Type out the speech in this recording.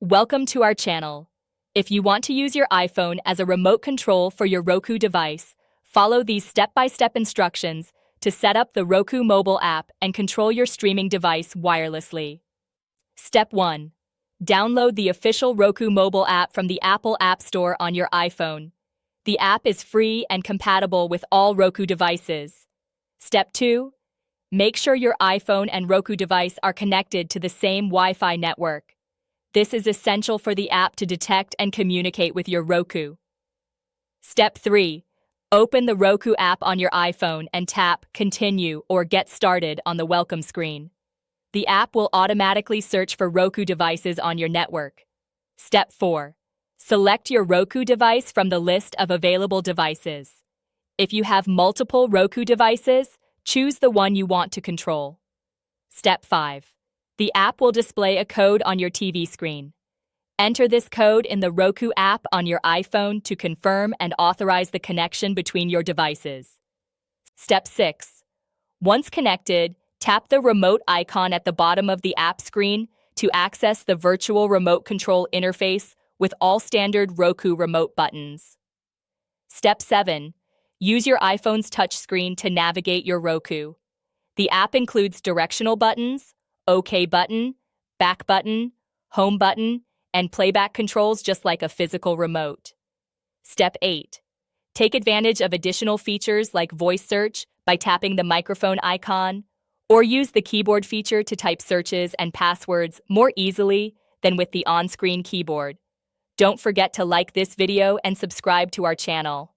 Welcome to our channel. If you want to use your iPhone as a remote control for your Roku device, follow these step-by-step instructions to set up the Roku mobile app and control your streaming device wirelessly. Step 1. Download the official Roku mobile app from the Apple App Store on your iPhone. The app is free and compatible with all Roku devices. Step 2. Make sure your iPhone and Roku device are connected to the same Wi-Fi network. This is essential for the app to detect and communicate with your Roku. Step 3. Open the Roku app on your iPhone and tap Continue or Get Started on the welcome screen. The app will automatically search for Roku devices on your network. Step 4. Select your Roku device from the list of available devices. If you have multiple Roku devices, choose the one you want to control. Step 5. The app will display a code on your TV screen. Enter this code in the Roku app on your iPhone to confirm and authorize the connection between your devices. Step 6. Once connected, tap the remote icon at the bottom of the app screen to access the virtual remote control interface with all standard Roku remote buttons. Step 7. Use your iPhone's touchscreen to navigate your Roku. The app includes directional buttons, OK button, back button, home button, and playback controls just like a physical remote. Step 8. Take advantage of additional features like voice search by tapping the microphone icon, or use the keyboard feature to type searches and passwords more easily than with the on-screen keyboard. Don't forget to like this video and subscribe to our channel.